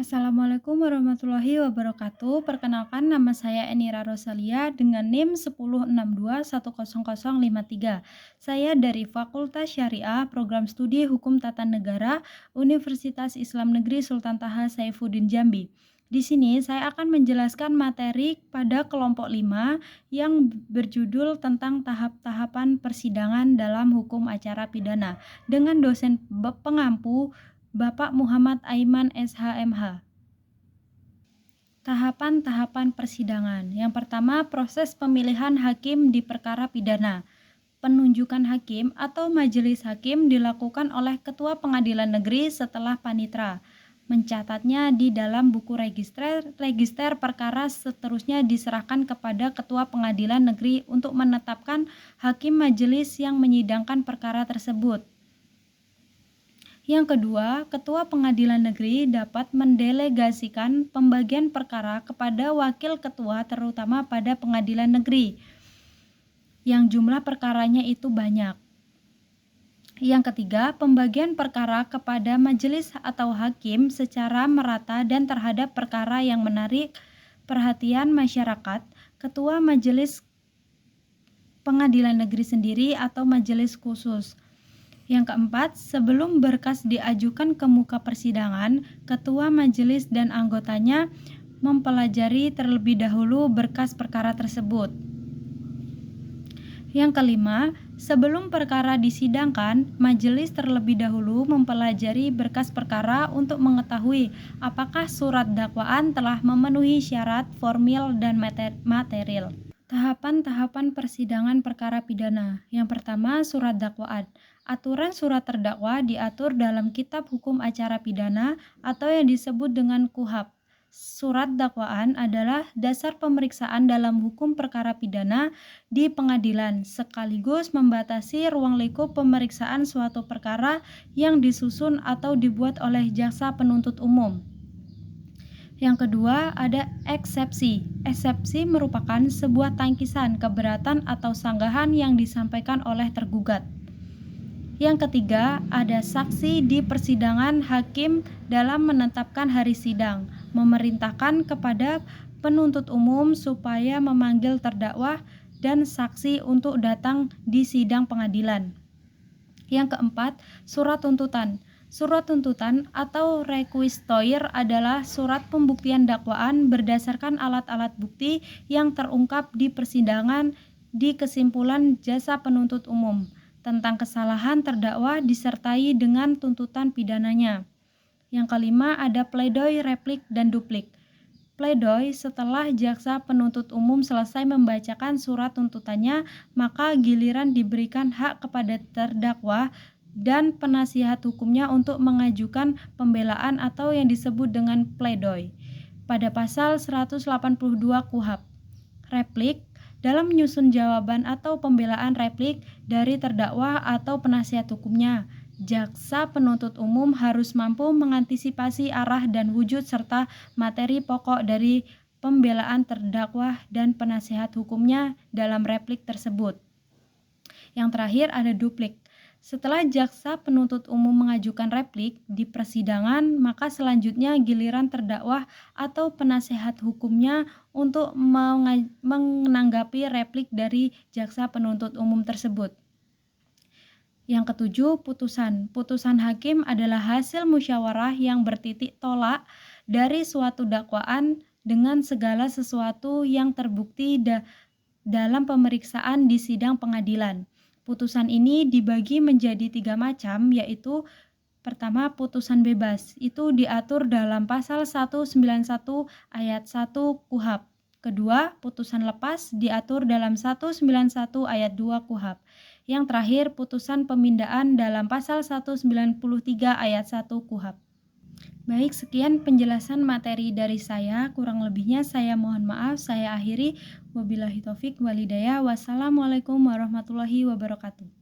Assalamualaikum warahmatullahi wabarakatuh. Perkenalkan nama saya Enira Rosalia dengan NIM 106210053. Saya dari Fakultas Syariah Program Studi Hukum Tata Negara Universitas Islam Negeri Sultan Taha Saifuddin Jambi. Di sini saya akan menjelaskan materi pada kelompok 5 yang berjudul tentang tahap-tahapan persidangan dalam hukum acara pidana dengan dosen pengampu Bapak Muhammad Aiman SHMH. Tahapan-tahapan persidangan. Yang pertama, proses pemilihan hakim di perkara pidana. Penunjukan hakim atau majelis hakim dilakukan oleh Ketua Pengadilan Negeri setelah panitra mencatatnya di dalam buku register perkara, seterusnya diserahkan kepada Ketua Pengadilan Negeri untuk menetapkan hakim majelis yang menyidangkan perkara tersebut. Yang kedua, Ketua Pengadilan Negeri dapat mendelegasikan pembagian perkara kepada wakil ketua terutama pada pengadilan negeri yang jumlah perkaranya itu banyak. Yang ketiga, pembagian perkara kepada majelis atau hakim secara merata dan terhadap perkara yang menarik perhatian masyarakat, Ketua Majelis Pengadilan Negeri sendiri atau majelis khusus. Yang keempat, sebelum berkas diajukan ke muka persidangan, ketua majelis dan anggotanya mempelajari terlebih dahulu berkas perkara tersebut. Yang kelima, sebelum perkara disidangkan, majelis terlebih dahulu mempelajari berkas perkara untuk mengetahui apakah surat dakwaan telah memenuhi syarat formil dan material. Tahapan-tahapan persidangan perkara pidana. Yang pertama, surat dakwaan. Aturan surat terdakwa diatur dalam Kitab Hukum Acara Pidana atau yang disebut dengan KUHAP. Surat dakwaan adalah dasar pemeriksaan dalam hukum perkara pidana di pengadilan, sekaligus membatasi ruang lingkup pemeriksaan suatu perkara yang disusun atau dibuat oleh jaksa penuntut umum. Yang kedua, ada eksepsi. Eksepsi merupakan sebuah tangkisan, keberatan atau sanggahan yang disampaikan oleh tergugat. Yang ketiga, ada saksi di persidangan. Hakim dalam menetapkan hari sidang memerintahkan kepada penuntut umum supaya memanggil terdakwa dan saksi untuk datang di sidang pengadilan. Yang keempat, surat tuntutan. Surat tuntutan atau requisitoir adalah surat pembuktian dakwaan berdasarkan alat-alat bukti yang terungkap di persidangan di kesimpulan jasa penuntut umum tentang kesalahan terdakwa disertai dengan tuntutan pidananya. Yang kelima, ada pledoi, replik, dan duplik. Pledoi, setelah jaksa penuntut umum selesai membacakan surat tuntutannya, maka giliran diberikan hak kepada terdakwa dan penasihat hukumnya untuk mengajukan pembelaan atau yang disebut dengan pledoi pada pasal 182 KUHAP. Replik, dalam menyusun jawaban atau pembelaan replik dari terdakwa atau penasihat hukumnya, jaksa penuntut umum harus mampu mengantisipasi arah dan wujud serta materi pokok dari pembelaan terdakwa dan penasihat hukumnya dalam replik tersebut. Yang terakhir ada duplik. Setelah jaksa penuntut umum mengajukan replik di persidangan, maka selanjutnya giliran terdakwa atau penasihat hukumnya untuk menanggapi replik dari jaksa penuntut umum tersebut. Yang ketujuh, putusan. Putusan hakim adalah hasil musyawarah yang bertitik tolak dari suatu dakwaan dengan segala sesuatu yang terbukti dalam pemeriksaan di sidang pengadilan. Putusan ini dibagi menjadi 3 macam, yaitu pertama, putusan bebas. Itu diatur dalam pasal 191 ayat 1 KUHAP. Kedua, putusan lepas diatur dalam 191 ayat 2 KUHAP. Yang terakhir, putusan pemindaan dalam pasal 193 ayat 1 KUHAP. Baik, sekian penjelasan materi dari saya. Kurang lebihnya saya mohon maaf. Saya akhiri. Wabillahi taufik walhidayah. Wassalamualaikum warahmatullahi wabarakatuh.